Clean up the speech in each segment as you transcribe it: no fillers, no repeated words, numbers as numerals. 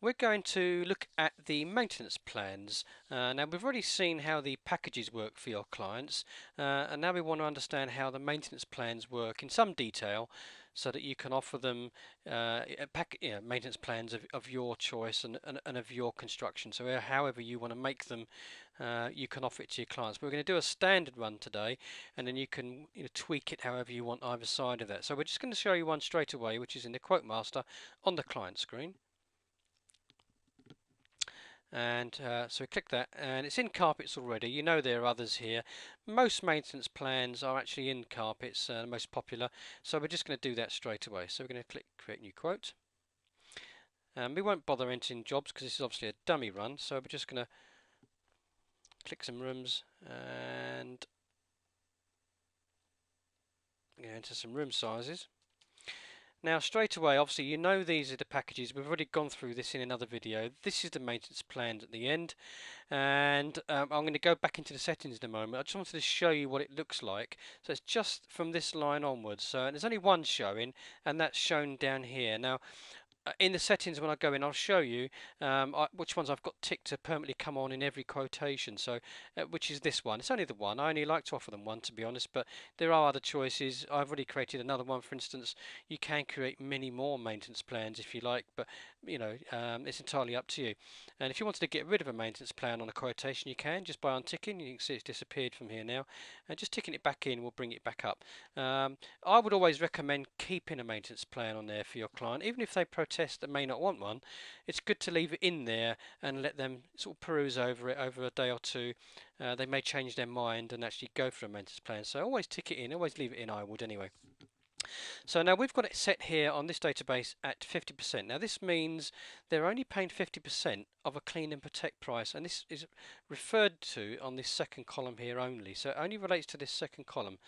We're going to look at the maintenance plans. Now we've already seen how the packages work for your clients, and now we want to understand how the maintenance plans work in some detail so that you can offer them maintenance plans of your choice and of your construction. So however you want to make them, you can offer it to your clients. We're going to do a standard run today, and then you can tweak it however you want either side of that. So we're just going to show you one straight away, which is in the Quote Master on the client screen. And so we click that, and it's in carpets already. You know there are others here. Most maintenance plans are actually in carpets, the most popular. So we're just going to do that straight away. So we're going to click create new quote. We won't bother entering jobs because this is obviously a dummy run. So we're just going to click some rooms and enter some room sizes. Now straight away, obviously you know these are the packages. We've already gone through this in another video. This is the maintenance plans at the end, and I'm going to go back into the settings in a moment. I just wanted to show you what it looks like. So it's just from this line onwards. So and there's only one showing, and that's shown down here. Now in the settings when I go in, I'll show you which ones I've got ticked to permanently come on in every quotation. So which is this one. It's only the one. I only like to offer them one, to be honest, but there are other choices. I've already created another one, for instance. You can create many more maintenance plans if you like, but it's entirely up to you. And if you wanted to get rid of a maintenance plan on a quotation, you can just by unticking. You can see it's disappeared from here now, and just ticking it back in will bring it back up. I would always recommend keeping a maintenance plan on there for your client, even if they protest and may not want one. It's good to leave it in there and let them sort of peruse over it over a day or two. They may change their mind and actually go for a maintenance plan. So always tick it in, always leave it in. I would anyway. So now we've got it set here on this database at 50%. Now this means they're only paying 50% of a clean and protect price, and this is referred to on this second column here only. So it only relates to this second column.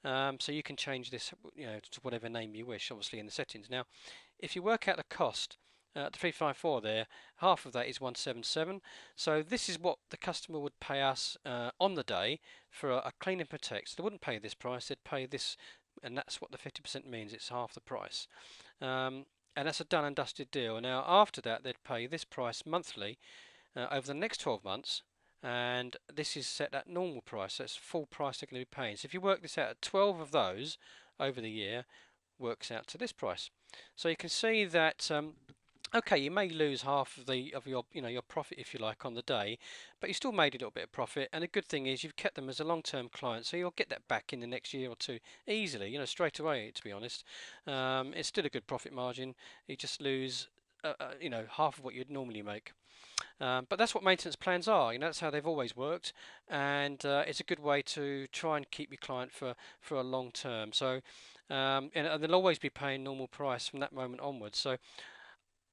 So you can change this, to whatever name you wish, obviously in the settings. Now, if you work out the cost, the 354 there, half of that is 177. So this is what the customer would pay us on the day for a clean and protect. So they wouldn't pay this price; they'd pay this, and that's what the 50% means. It's half the price, and that's a done and dusted deal. Now, after that, they'd pay this price monthly over the next 12 months. And this is set at normal price, so it's full price they're going to be paying. So if you work this out at 12 of those over the year, works out to this price. So you can see that okay, you may lose half of your profit, if you like, on the day, but you still made a little bit of profit. And the good thing is you've kept them as a long-term client, so you'll get that back in the next year or two easily, straight away. To be honest, it's still a good profit margin. You just lose half of what you'd normally make. But that's what maintenance plans are. That's how they've always worked, and it's a good way to try and keep your client for a long term. So, and they'll always be paying normal price from that moment onwards. So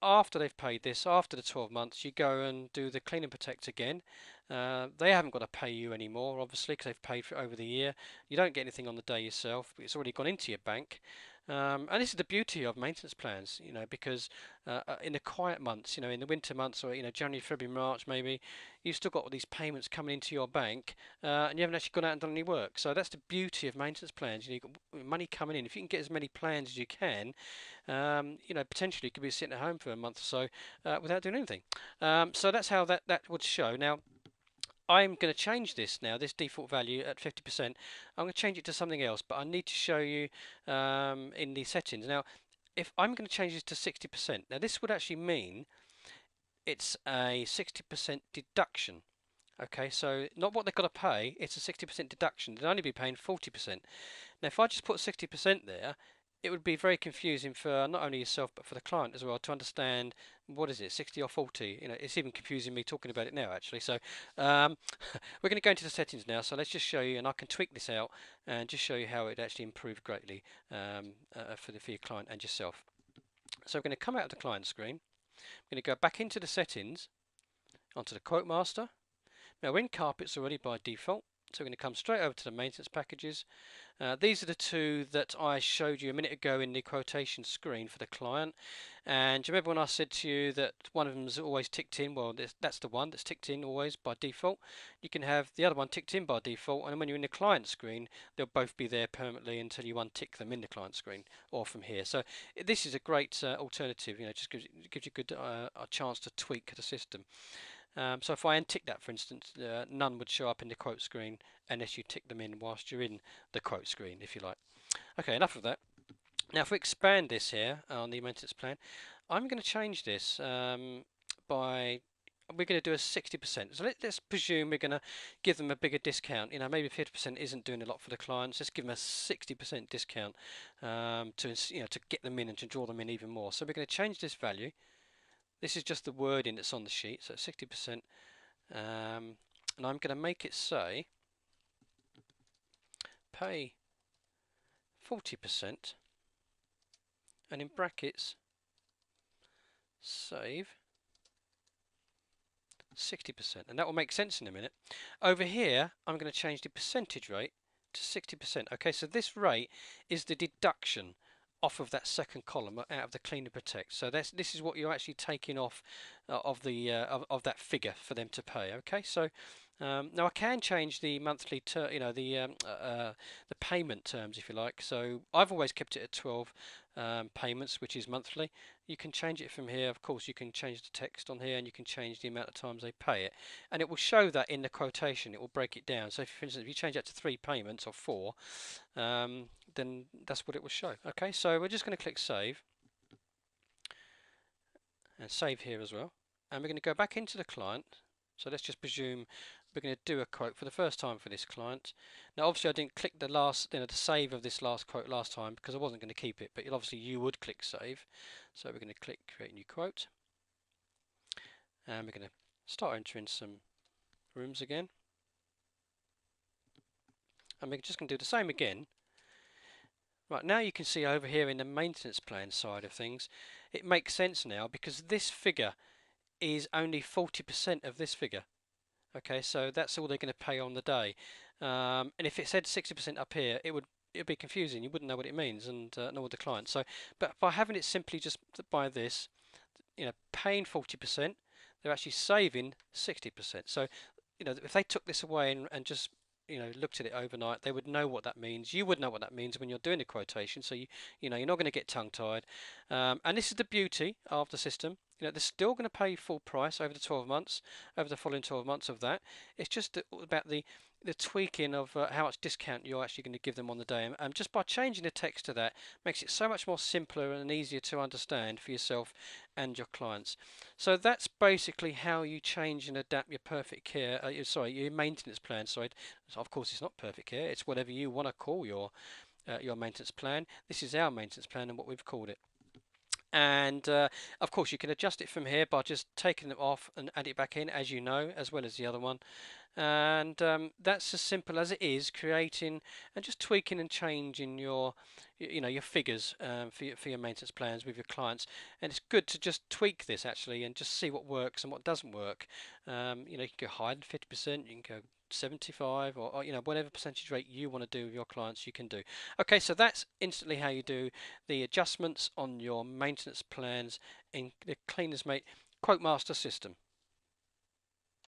after they've paid this, after the 12 months, you go and do the clean and protect again. They haven't got to pay you anymore, obviously, because they've paid for it over the year. You don't get anything on the day yourself, but it's already gone into your bank. And this is the beauty of maintenance plans, because in the quiet months, in the winter months, or January, February, March, maybe, you've still got all these payments coming into your bank, and you haven't actually gone out and done any work. So that's the beauty of maintenance plans. You've got money coming in. If you can get as many plans as you can, potentially you could be sitting at home for a month or so without doing anything. So that's how that would show. Now, I'm going to change this now, this default value at 50%. I'm going to change it to something else, but I need to show you in the settings. Now, if I'm going to change this to 60%, now this would actually mean it's a 60% deduction. Okay, so not what they've got to pay, it's a 60% deduction. They'll only be paying 40%. Now, if I just put 60% there, it would be very confusing for not only yourself but for the client as well to understand what is it, 60 or 40. It's even confusing me talking about it now actually. So we're going to go into the settings now. So let's just show you, and I can tweak this out and just show you how it actually improved greatly for your client and yourself. So we're going to come out of the client screen. I'm going to go back into the settings, onto the quote master. Now we're in carpets already by default. So we're going to come straight over to the maintenance packages. These are the two that I showed you a minute ago in the quotation screen for the client. And do you remember when I said to you that one of them is always ticked in? Well, that's the one that's ticked in always by default. You can have the other one ticked in by default, and when you're in the client screen, they'll both be there permanently until you untick them in the client screen or from here. So this is a great alternative. You know, just gives you a good a chance to tweak the system. So if I untick that, for instance, none would show up in the quote screen unless you tick them in whilst you're in the quote screen, if you like. Okay, enough of that. Now if we expand this here on the maintenance plan, I'm going to change this by, we're going to do a 60%. So let's presume we're going to give them a bigger discount. You know, maybe 50% isn't doing a lot for the clients. Let's give them a 60% discount to get them in and to draw them in even more. So we're going to change this value. This is just the wording that's on the sheet, so 60%, and I'm going to make it say pay 40%, and in brackets save 60%, and that will make sense in a minute. Over here, I'm going to change the percentage rate to 60%. Okay, so this rate is the deduction off of that second column out of the clean and protect. So this is what you're actually taking off of that figure for them to pay. Okay, so now I can change the monthly, the payment terms if you like. So I've always kept it at 12 payments, which is monthly. You can change it from here. Of course, you can change the text on here, and you can change the amount of times they pay it, and it will show that in the quotation. It will break it down. So, for instance, if you change that to 3 payments or 4, then that's what it will show. Okay, so we're just going to click save, and save here as well, and we're going to go back into the client. So let's just presume we're going to do a quote for the first time for this client. Now obviously I didn't click the save of this last quote last time because I wasn't going to keep it, but obviously you would click save. So we're going to click create new quote, and we're going to start entering some rooms again, and we're just going to do the same again. Right, now you can see over here in the maintenance plan side of things, it makes sense now because this figure is only 40% of this figure. Okay, so that's all they're going to pay on the day, and if it said 60% up here, it'd be confusing. You wouldn't know what it means, and nor would the client. So, but by having it simply just by this, you know, paying 40%, they're actually saving 60%. So, you know, if they took this away and just looked at it overnight, they would know what that means. You would know what that means when you're doing a quotation. So you're not going to get tongue-tied. And this is the beauty of the system. You know, they're still going to pay full price over the 12 months, over the following 12 months of that. It's just about the tweaking of how much discount you're actually going to give them on the day, and just by changing the text to that makes it so much more simpler and easier to understand for yourself and your clients. So that's basically how you change and adapt your perfect care, your maintenance plan. So of course it's not perfect care, it's whatever you want to call your maintenance plan. This is our maintenance plan and what we've called it. And of course you can adjust it from here by just taking it off and add it back in, as you know, as well as the other one. And that's as simple as it is, creating and just tweaking and changing your figures for your maintenance plans with your clients. And it's good to just tweak this actually and just see what works and what doesn't work. You can go higher than 50%, you can go 75, or whatever percentage rate you want to do with your clients, you can do. Okay, so that's instantly how you do the adjustments on your maintenance plans in the Cleaners Mate Quote Master system.